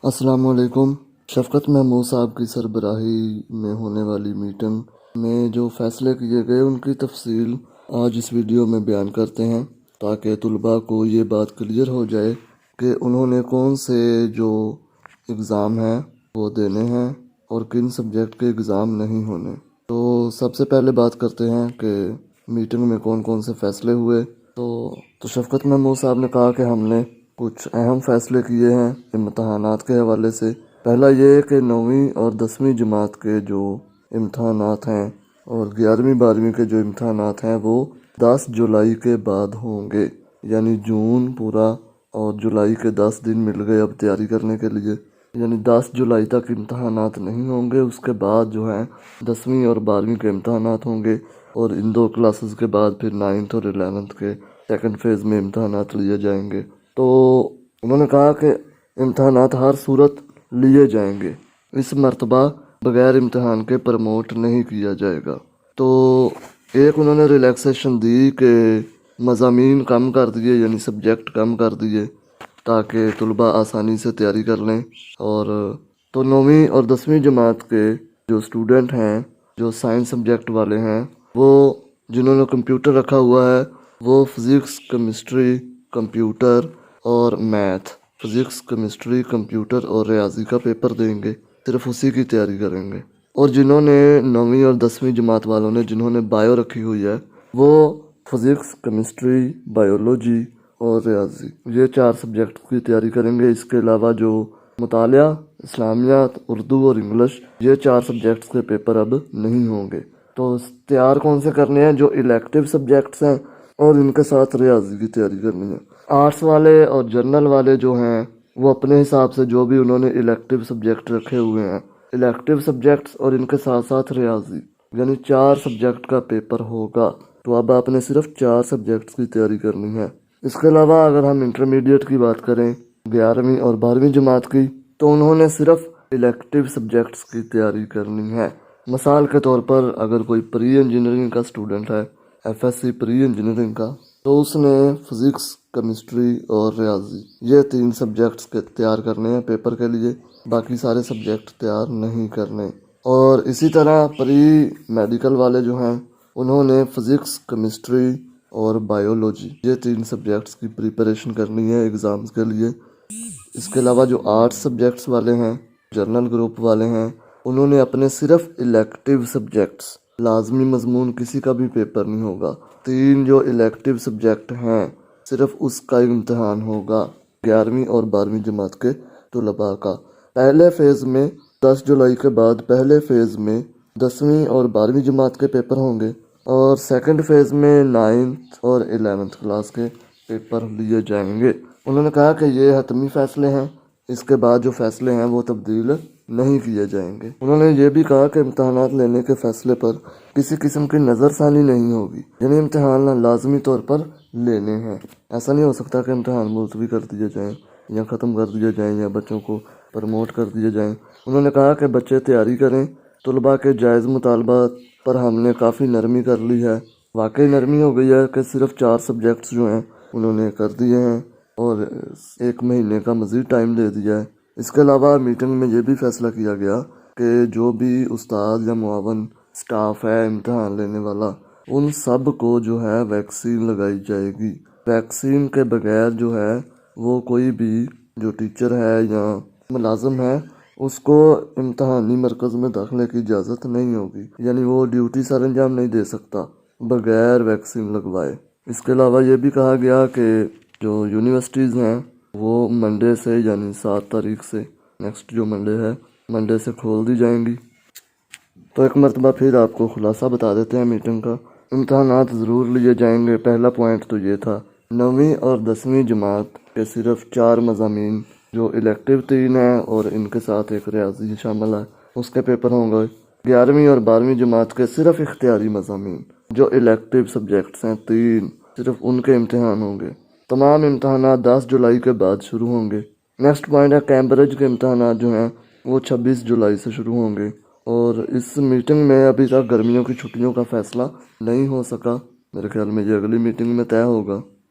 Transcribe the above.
अस्सलाम वालेकुम। शफ़क़त महमूद साहब की सरबराही में होने वाली मीटिंग में जो फ़ैसले किए गए उनकी तफसील आज इस वीडियो में बयान करते हैं ताकि तलबा को ये बात क्लियर हो जाए कि उन्होंने कौन से जो एग्ज़ाम हैं वो देने हैं और किन सब्जेक्ट के एग्ज़ाम नहीं होने। तो सबसे पहले बात करते हैं कि मीटिंग में कौन कौन से फ़ैसले हुए। तो शफ़क़त महमूद साहब ने कहा कि हमने कुछ अहम फ़ैसले किए हैं इम्तहानात के हवाले से। पहला ये कि 9वीं और 10वीं जमात के जो इम्तहानात हैं और 11वीं 12वीं के जो इम्तहानात हैं वो 10 जुलाई के बाद होंगे, यानी जून पूरा और जुलाई के 10 दिन मिल गए अब तैयारी करने के लिए, यानी 10 जुलाई तक इम्तहानात नहीं होंगे। उसके बाद जो है 10वीं और 12वीं के इम्तहानात होंगे और इन दो क्लासेस के बाद फिर 9th और 11th के सेकंड फेज़ में इम्तहानात लिए जाएंगे। तो उन्होंने कहा कि इम्तहानात हर सूरत लिए जाएंगे, इस मर्तबा बग़ैर इम्तहान के प्रमोट नहीं किया जाएगा। तो एक उन्होंने रिलैक्सेशन दी कि मज़ामीन कम कर दिए, यानी सब्जेक्ट कम कर दिए ताकि तलबा आसानी से तैयारी कर लें। और तो 9वीं और 10वीं जमात के जो स्टूडेंट हैं, जो साइंस सब्जेक्ट वाले हैं, वो जिन्होंने कंप्यूटर रखा हुआ है वो फ़िज़िक्स, केमिस्ट्री, कंप्यूटर और मैथ, फ़िज़िक्स, केमिस्ट्री, कंप्यूटर और रियाजी का पेपर देंगे, सिर्फ उसी की तैयारी करेंगे। और जिन्होंने 9वीं और 10वीं जमात वालों ने जिन्होंने बायो रखी हुई है वो फ़िज़िक्स, केमिस्ट्री, बायोलॉजी और रियाजी, ये 4 सब्जेक्ट की तैयारी करेंगे। इसके अलावा जो मुतालिया, इस्लामियात, उर्दू और इंग्लिश, ये 4 सब्जेक्ट्स के पेपर अब नहीं होंगे। तो तैयार कौन से करने हैं? जो इलेक्टिव सब्जेक्ट्स हैं और इनके साथ रियाजी की तैयारी करनी है। आर्ट्स वाले और जर्नल वाले जो हैं वो अपने हिसाब से जो भी उन्होंने इलेक्टिव सब्जेक्ट रखे हुए हैं, इलेक्टिव सब्जेक्ट्स और इनके साथ साथ रियाजी, यानी 4 सब्जेक्ट का पेपर होगा। तो अब आपने सिर्फ 4 सब्जेक्ट्स की तैयारी करनी है। इसके अलावा अगर हम इंटरमीडिएट की बात करें 11वीं और 12वीं जमात की, तो उन्होंने सिर्फ इलेक्टिव सब्जेक्ट्स की तैयारी करनी है। मिसाल के तौर पर अगर कोई प्री इंजीनियरिंग का स्टूडेंट है, FSC प्री इंजीनियरिंग का, तो उसने फ़िज़िक्स, केमिस्ट्री और रियाजी, ये 3 सब्जेक्ट्स के तैयार करने हैं पेपर के लिए, बाकी सारे सब्जेक्ट तैयार नहीं करने। और इसी तरह प्री मेडिकल वाले जो हैं उन्होंने फ़िज़िक्स, केमिस्ट्री और बायोलॉजी, ये 3 सब्जेक्ट्स की प्रिपरेशन करनी है एग्ज़ाम्स के लिए। इसके अलावा जो आर्ट्स सब्जेक्ट्स वाले हैं, जर्नल ग्रुप वाले हैं, उन्होंने अपने सिर्फ इलेक्टिव सब्जेक्ट्स, लाजमी मजमून किसी का भी पेपर नहीं होगा, 3 जो इलेक्टिव सब्जेक्ट हैं सिर्फ उसका इम्तहान होगा 11वीं और 12वीं जमात के तलबा का। पहले फ़ेज़ में 10 जुलाई के बाद पहले फ़ेज़ में 10वीं और 12वीं जमात के पेपर होंगे और सेकंड फेज़ में 9th और 11th क्लास के पेपर लिए जाएंगे। उन्होंने कहा कि ये हतमी फ़ैसले हैं, इसके बाद जो फ़ैसले हैं वो तब्दील नहीं किए जाएंगे। उन्होंने ये भी कहा कि इम्तहानात लेने के फ़ैसले पर किसी किस्म की नज़रसानी नहीं होगी, यानी इम्तहान लाजमी तौर पर लेने हैं। ऐसा नहीं हो सकता कि इम्तहान मुलतवी कर दिए जाएँ या ख़त्म कर दिए जाएँ या बच्चों को प्रमोट कर दिए जाएँ। उन्होंने कहा कि बच्चे तैयारी करें, तलबा के जायज़ मुतालबात पर हमने काफ़ी नरमी कर ली है। वाकई नरमी हो गई है कि सिर्फ 4 सब्जेक्ट्स जो हैं उन्होंने कर दिए हैं और 1 महीने का मज़ीद टाइम दे दिया है। इसके अलावा मीटिंग में ये भी फ़ैसला किया गया कि जो भी उस्ताद या मुआवन स्टाफ है इम्तहान लेने वाला, उन सब को जो है वैक्सीन लगाई जाएगी। वैक्सीन के बगैर जो है वो कोई भी जो टीचर है या मुलाजिम है उसको इम्तहानी मरकज़ में दाखिले की इजाज़त नहीं होगी, यानी वो ड्यूटी सर अंजाम नहीं दे सकता बगैर वैक्सीन लगवाए। इसके अलावा ये भी कहा गया कि जो यूनिवर्सिटीज़ हैं वो मंडे से, यानी 7 तारीख से, नेक्स्ट जो मंडे है, मंडे से खोल दी जाएंगी। तो एक मरतबा फिर आपको खुलासा बता देते हैं मीटिंग का। इम्तहानात ज़रूर लिए जाएंगे। पहला पॉइंट तो ये था, 9वीं और 10वीं जमात के सिर्फ 4 मज़ामीन जो इलेक्टिव 3 हैं और इनके साथ एक रियाजी शामिल है, उसके पेपर होंगे। 11वीं और 12वीं जमात के सिर्फ इख्तियारी मज़ामीन जो इलेक्टिव सब्जेक्ट्स हैं 3, सिर्फ उनके इम्तहान होंगे। तमाम इम्तहानात 10 जुलाई के बाद शुरू होंगे। नेक्स्ट पॉइंट है, कैम्ब्रिज के इम्तहानात जो हैं वो 26 जुलाई से शुरू होंगे। और इस मीटिंग में अभी तक गर्मियों की छुट्टियों का फ़ैसला नहीं हो सका, मेरे ख्याल में ये अगली मीटिंग में तय होगा।